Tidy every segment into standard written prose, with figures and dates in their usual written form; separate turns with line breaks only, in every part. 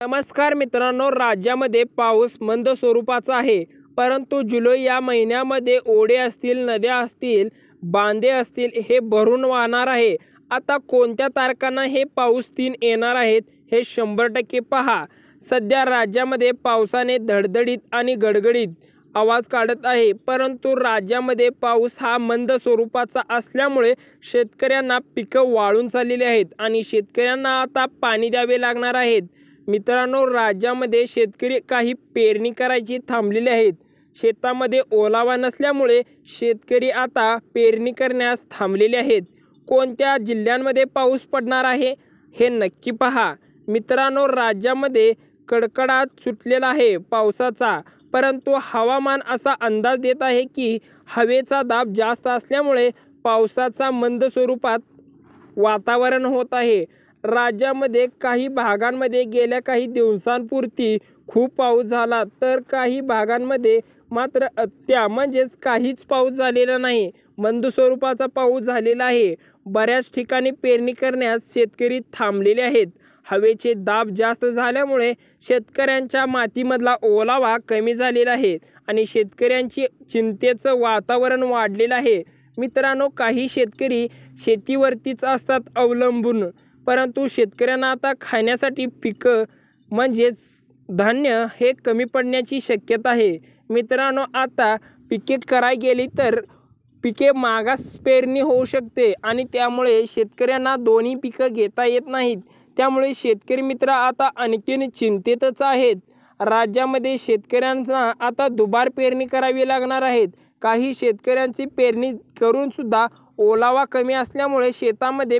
नमस्कार मित्रांनो, राज्यामध्ये पाऊस मंद स्वरूपाचा आहे, परंतु जुलै या महिन्यामध्ये ओढे असतील, नद्या असतील, बांधे असतील हे भरून वाहणार आहे। आता कोणत्या तारखांना हे पाऊस 3 येणार आहेत हे 100% पहा। सध्या राज्यामध्ये पावसाने धडधडीत आणि गडगडीत आवाज काढत आहे, परंतु राज्यामध्ये पाऊस हा मंद स्वरूपाचा असल्यामुळे शेतकऱ्यांना पिकं वाळून चाललेली आहेत आणि शेतकऱ्यांना आता पाणी द्यावे लागणार आहेत। मित्रांनो, राज्यामध्ये शेतकरी काही पेरणी करायची थांबलेले आहेत। शेतामध्ये ओलावा नसल्यामुळे शेतकरी आता पेरणी करण्यास थांबलेले आहेत। कोणत्या जिल्ह्यांमध्ये पाऊस पडणार आहे हे नक्की पहा। मित्रांनो, राज्यामध्ये कडकडाट सुटलेला आहे पावसाचा, परंतु हवामान असा अंदाज देत आहे की हवेचा दाब जास्त असल्यामुळे पावसाचा मंद स्वरूपात वातावरण होत आहे। राज्यामध्ये काही भागांमध्ये गेल्या काही दिवसांपूर्वी खूप पाऊस झाला, तर काही भागांमध्ये मात्र म्हणजेच काहीच पाऊस झालेला नाही, मंद स्वरूपाचा पाऊस झालेला आहे। बऱ्याच ठिकाणी पेरणी करण्यास शेतकरी थांबलेले आहेत। हवेचे दाब जास्त झाल्यामुळे शेतकऱ्यांच्या मातीमधला ओलावा कमी झालेला आहे आणि शेतकऱ्यांची चिंतेचं वातावरण वाढलेलं आहे। मित्रांनो, काही शेतकरी शेतीवरतीच असतात अवलंबून, परंतु शेतकऱ्यांना आता खाण्यासाठी पिकं म्हणजेच धान्य हे कमी पडण्याची शक्यता आहे। मित्रांनो, आता पिके करायला गेली तर पिके मागास पेरणी होऊ शकते आणि त्यामुळे शेतकऱ्यांना दोन्ही पिकं घेता येत नाहीत। त्यामुळे शेतकरी मित्र आता आणखीन चिंतेतच आहेत। राज्यामध्ये शेतकऱ्यांना आता दुबार पेरणी करावी लागणार आहेत। काही शेतकऱ्यांची पेरणी करून सुद्धा ओलावा कमी असल्यामुळे शेतामध्ये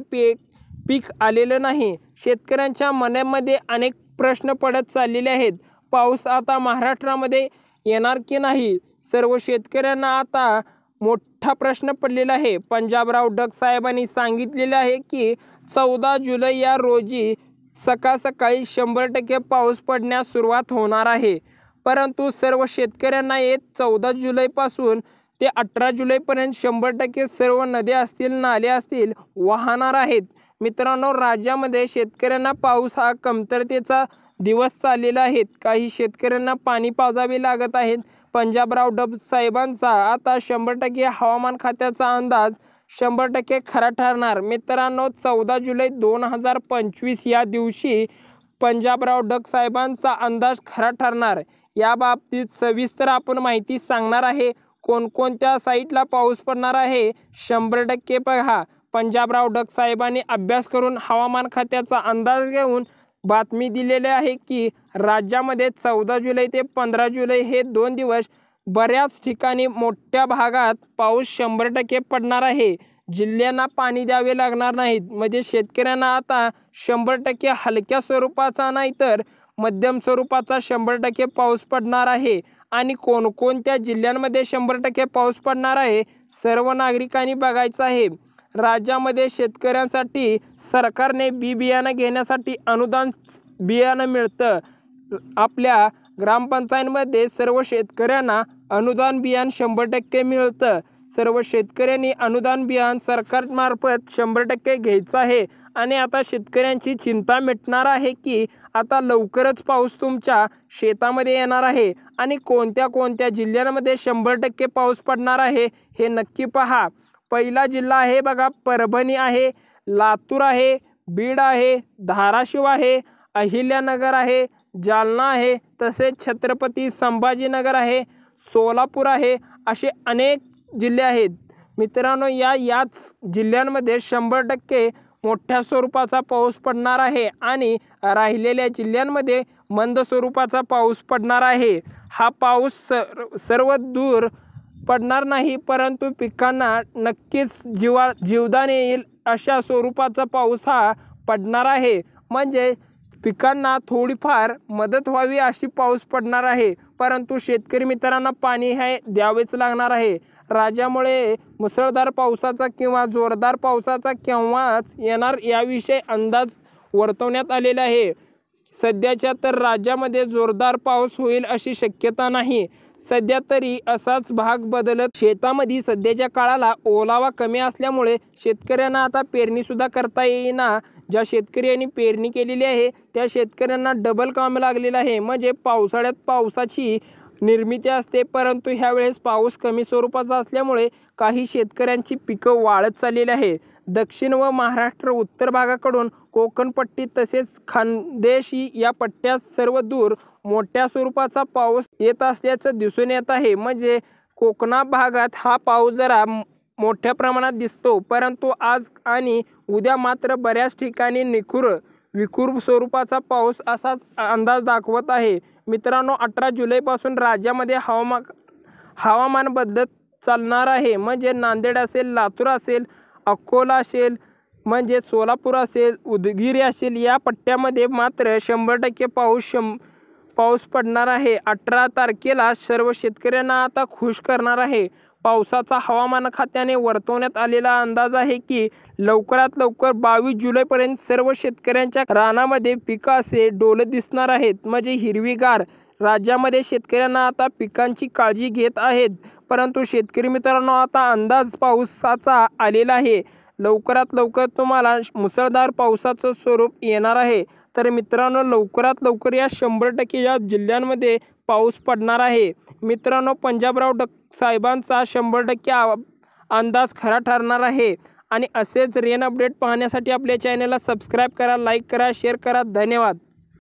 पीक आलेलं नाही। शेतकऱ्यांच्या मनामध्ये अनेक प्रश्न पडत चाललेले आहेत। पाऊस आता महाराष्ट्रामध्ये येणार की नाही, सर्व शेतकऱ्यांना आता मोठा प्रश्न पडलेला आहे। पंजाबराव डग साहेबांनी सांगितलेले आहे की 14 जुलै या रोजी सकाळी 100% पाऊस पडण्यास सुरुवात होणार आहे, परंतु सर्व शेतकऱ्यांना 14 जुलैपासून ते 18 जुलैपर्यंत 100% सर्व नद्या असतील, नाले असतील वाहणार आहेत। मित्रांनो, राज्यामध्ये शेतकऱ्यांना पाऊस हा कमतरतेचा दिवस चाललेला आहे। काही शेतकऱ्यांना पाणी पाजावे लागत आहेत। पंजाबराव डग साहेबांचा आता 100% हवामान खात्याचा अंदाज 100% खरा ठरणार। मित्रांनो, 14 जुलै 2025 या दिवशी पंजाबराव डग साहेबांचा अंदाज खरा ठरणार। याबाबतीत सविस्तर आपण माहिती सांगणार आहे। कोणकोणत्या साईटला पाऊस पडणार आहे 100% पहा। पंजाबराव डग साहेबांनी अभ्यास करून हवामान खात्याचा अंदाज घेऊन बातमी दिलेली आहे की राज्यामध्ये 14 जुलै ते 15 जुलै हे 2 दिवस बऱ्याच ठिकाणी मोठ्या भागात पाऊस 100% पडणार आहे। जिल्ह्यांना पाणी द्यावे लागणार नाहीत, म्हणजे शेतकऱ्यांना आता 100% हलक्या स्वरूपाचा नाही तर मध्यम स्वरूपाचा 100% पाऊस पडणार आहे। आणि कोणकोणत्या जिल्ह्यांमध्ये 100% पाऊस पडणार आहे सर्व नागरिकांनी बघायचं आहे। राज्यामध्ये शेतकऱ्यांसाठी सरकारने बियाणं घेण्यासाठी अनुदान बियाणं मिळतं। आपल्या ग्रामपंचायतीमध्ये सर्व शेतकऱ्यांना अनुदान बियाणं 100% मिळतं। सर्व शेतकऱ्यांनी अनुदान बियाणं सरकारमार्फत 100% घ्यायचं आहे आणि आता शेतकऱ्यांची चिंता मिटणार आहे की आता लवकरच पाऊस तुमच्या शेतामध्ये येणार आहे। आणि कोणत्या कोणत्या जिल्ह्यांमध्ये 100% पाऊस पडणार आहे हे नक्की पहा। पहिला जिल्हा आहे बघा, परभणी आहे, लातूर आहे, बीड आहे, धाराशिव आहे, अहिल्यानगर आहे, जालना आहे, तसेच छत्रपती संभाजीनगर आहे, सोलापूर आहे, असे अनेक जिल्हे आहेत। मित्रांनो, याच जिल्ह्यांमध्ये 100% मोठ्या स्वरूपाचा पाऊस पडणार आहे आणि राहिलेल्या जिल्ह्यांमध्ये मंद स्वरूपाचा पाऊस पडणार आहे। हा पाऊस सर्व दूर पडणार नाही, परंतु पिकांना नक्कीच जीवदान येईल अशा स्वरूपाचा पाऊस हा पडणार आहे। म्हणजे पिकांना थोडीफार मदत व्हावी अशी पाऊस पडणार आहे, परंतु शेतकरी मित्रांना पाणी हे द्यावेच लागणार आहे। राज्यामुळे मुसळधार पावसाचा किंवा जोरदार पावसाचा केव्हाच येणार याविषयी अंदाज वर्तवण्यात आलेला आहे। सध्याच्या तर राज्यामध्ये जोरदार पाऊस होईल अशी शक्यता नाही। सध्या तरी असाच भाग बदलत शेतामध्ये सध्याच्या काळाला ओलावा कमी असल्यामुळे शेतकऱ्यांना आता पेरणी सुद्धा करता येईना। ज्या शेतकऱ्यांनी पेरणी केलेली आहे त्या शेतकऱ्यांना डबल काम लागलेलं आहे। म्हणजे पावसाळ्यात पावसाची निर्मिती असते, परंतु ह्यावेळेस पाऊस कमी स्वरूपाचा असल्यामुळे काही शेतकऱ्यांची पिकं वाळत चाललेली आहे। दक्षिण व महाराष्ट्र उत्तर भागाकडून कोकणपट्टी तसेच खानदेशी या पट्ट्यात सर्व दूर मोठ्या स्वरूपाचा पाऊस येत असल्याचं दिसून येत आहे। म्हणजे कोकणा भागात हा पाऊस जरा मोठ्या प्रमाणात दिसतो, परंतु आज आणि उद्या मात्र बऱ्याच ठिकाणी विखुर स्वरूपाचा पाऊस असाच अंदाज दाखवत आहे। मित्रांनो, 18 जुलैपासून राज्यामध्ये हवामान बदलत चालणार आहे। म्हणजे नांदेड असेल, लातूर असेल, अकोला असेल, म्हणजे सोलापूर असेल, उदगीर असेल, या पट्ट्यामध्ये मात्र 100% पाऊस पडणार आहे। 18 तारखेला सर्व शेतकऱ्यांना आता खुश करणार आहे। पावसाचा हवामान खात्याने वर्तवण्यात आलेला अंदाज आहे की लवकरात लवकर 22 जुलैपर्यंत सर्व शेतकऱ्यांच्या रानामध्ये पिकं असे डोलत दिसणार आहेत। म्हणजे हिरवीगार राज्यामध्ये शेतकऱ्यांना आता पिकांची काळजी घेत आहेत। परंतु शेतकरी मित्रांनो, आता अंदाज पावसाचा आलेला आहे। लवकरात लवकर तुम्हाला मुसळधार पावसाचं स्वरूप येणार आहे। तर मित्रांनो, लवकरात लवकर या 100% या जिल्ह्यांमध्ये पाऊस पडणार आहे। मित्रांनो, पंजाबराव साहेबांचा 100% अंदाज खरा ठरणार आहे। आणि असेच रेन अपडेट पाहण्यासाठी आपल्या चॅनलला सबस्क्राईब करा, लाईक करा, शेअर करा। धन्यवाद।